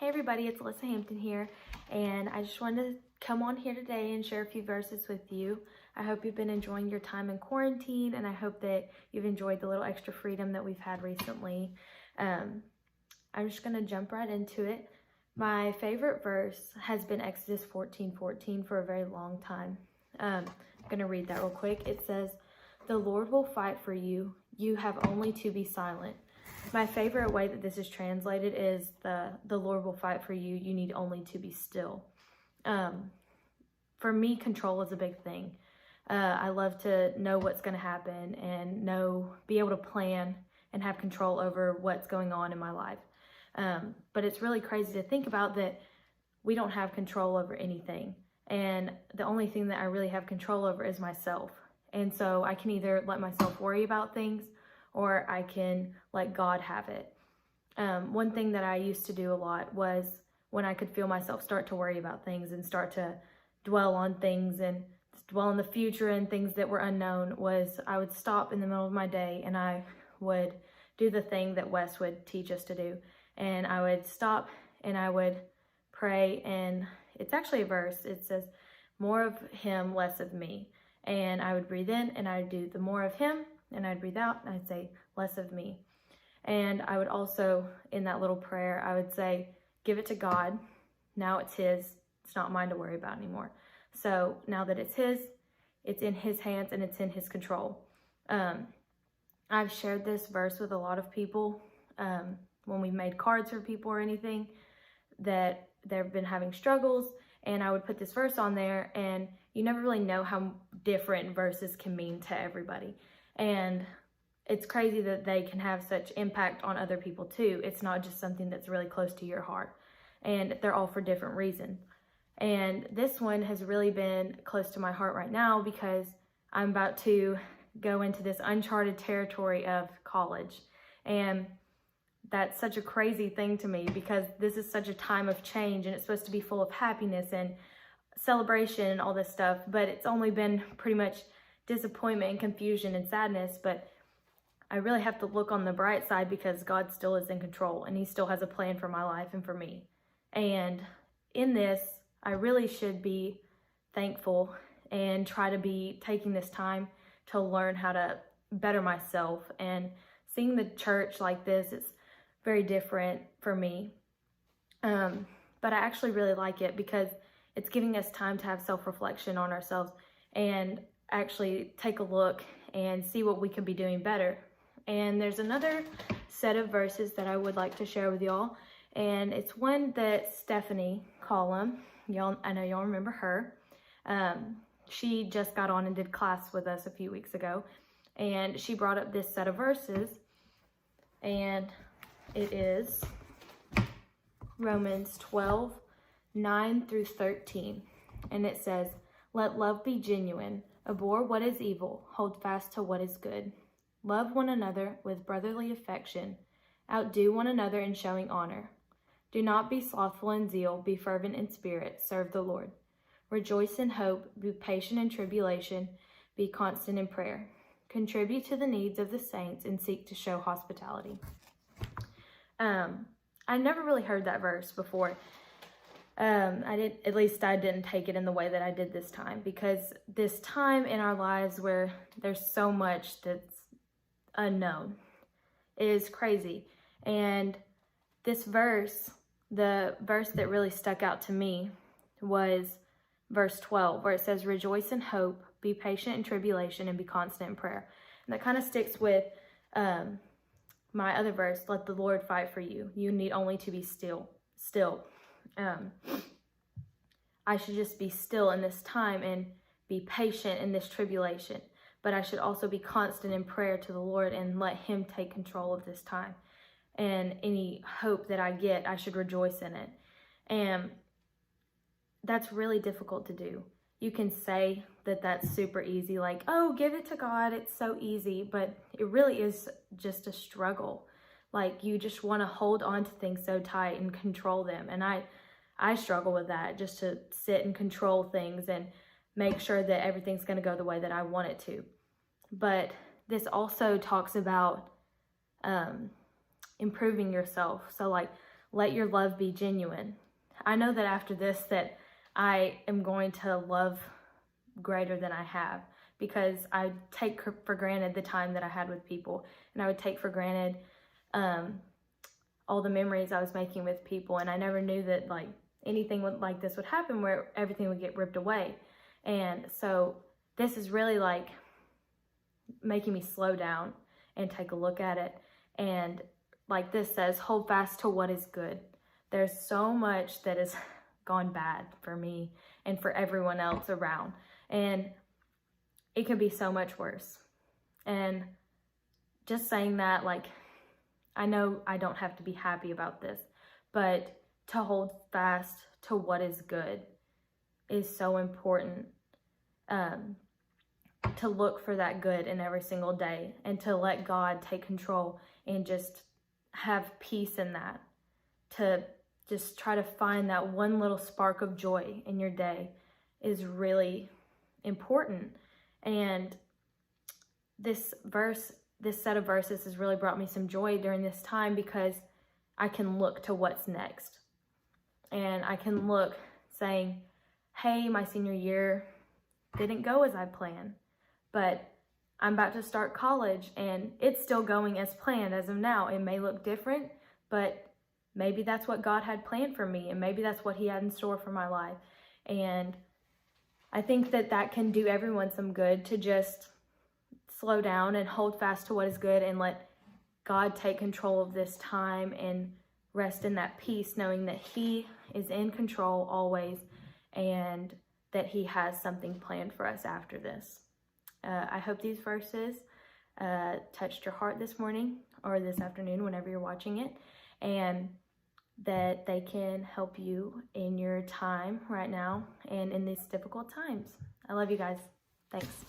Hey everybody, it's Alyssa Hampton here, and I just wanted to come on here today and share a few verses with you. I hope you've been enjoying your time in quarantine, and I hope that you've enjoyed the little extra freedom that we've had recently. I'm just going to jump right into it. My favorite verse has been Exodus 14:14 for a very long time. I'm going to read that real quick. It says, "The Lord will fight for you. You have only to be silent." My favorite way that this is translated is the Lord will fight for you. You need only to be still. For me, control is a big thing. I love to know what's going to happen and be able to plan and have control over what's going on in my life. But it's really crazy to think about that we don't have control over anything. And the only thing that I really have control over is myself. And so I can either let myself worry about things or I can let God have it. One thing that I used to do a lot was when I could feel myself start to worry about things and start to dwell on things and dwell in the future and things that were unknown, was I would stop in the middle of my day and I would do the thing that Wes would teach us to do. And I would stop and I would pray, and it's actually a verse. It says, "More of him, less of me." And I would breathe in and I would do the more of him, and I'd breathe out and I'd say less of me. And I would also, in that little prayer, I would say, give it to God. Now it's his. It's not mine to worry about anymore. So now that it's his, it's in his hands and it's in his control. I've shared this verse with a lot of people when we made cards for people or anything that they've been having struggles, and I would put this verse on there, and you never really know how different verses can mean to everybody. And it's crazy that they can have such impact on other people too. It's not just something that's really close to your heart, and they're all for different reasons. And this one has really been close to my heart right now because I'm about to go into this uncharted territory of college. And that's such a crazy thing to me because this is such a time of change, and it's supposed to be full of happiness and celebration and all this stuff, but it's only been pretty much disappointment and confusion and sadness. But I really have to look on the bright side because God still is in control and he still has a plan for my life and for me. And in this, I really should be thankful and try to be taking this time to learn how to better myself. And seeing the church like this is very different for me. But I actually really like it because it's giving us time to have self-reflection on ourselves and actually take a look and see what we could be doing better. And there's another set of verses that I would like to share with y'all, and it's one that Stephanie Collum, I know y'all remember her. She just got on and did class with us a few weeks ago, and she brought up this set of verses, and it is Romans 12:9-13, and it says, "Let love be genuine. Abhor what is evil. Hold fast to what is good. Love one another with brotherly affection. Outdo one another in showing honor. Do not be slothful in zeal. Be fervent in spirit. Serve the Lord. Rejoice in hope. Be patient in tribulation. Be constant in prayer. Contribute to the needs of the saints and seek to show hospitality." I never really heard that verse before. At least I didn't take it in the way that I did this time, because this time in our lives where there's so much that's unknown is crazy. And this verse, the verse that really stuck out to me was verse 12, where it says, "Rejoice in hope, be patient in tribulation, and be constant in prayer." And that kind of sticks with my other verse, "Let the Lord fight for you. You need only to be still." I should just be still in this time and be patient in this tribulation, but I should also be constant in prayer to the Lord and let him take control of this time. And any hope that I get, I should rejoice in it. And that's really difficult to do. You can say that that's super easy, like, oh, give it to God, it's so easy, but it really is just a struggle. Like, you just want to hold on to things so tight and control them. And I struggle with that, just to sit and control things and make sure that everything's going to go the way that I want it to. But this also talks about improving yourself. So like let your love be genuine. I know that after this that I am going to love greater than I have, because I take for granted the time that I had with people, and I would take for granted all the memories I was making with people, and I never knew that like anything like this would happen where everything would get ripped away. And so this is really like making me slow down and take a look at it. And like this says, hold fast to what is good. There's so much that has gone bad for me and for everyone else around, and it can be so much worse. And just saying that, like, I know I don't have to be happy about this, but to hold fast to what is good is so important. To look for that good in every single day, and to let God take control and just have peace in that. To just try to find that one little spark of joy in your day is really important. And this set of verses has really brought me some joy during this time, because I can look to what's next. And I can look saying, hey, my senior year didn't go as I planned, but I'm about to start college and it's still going as planned as of now. It may look different, but maybe that's what God had planned for me, and maybe that's what he had in store for my life. And I think that that can do everyone some good, to just slow down and hold fast to what is good and let God take control of this time and rest in that peace, knowing that he is in control always, and that he has something planned for us after this. I hope these verses touched your heart this morning or this afternoon, whenever you're watching it, and that they can help you in your time right now and in these difficult times. I love you guys. Thanks.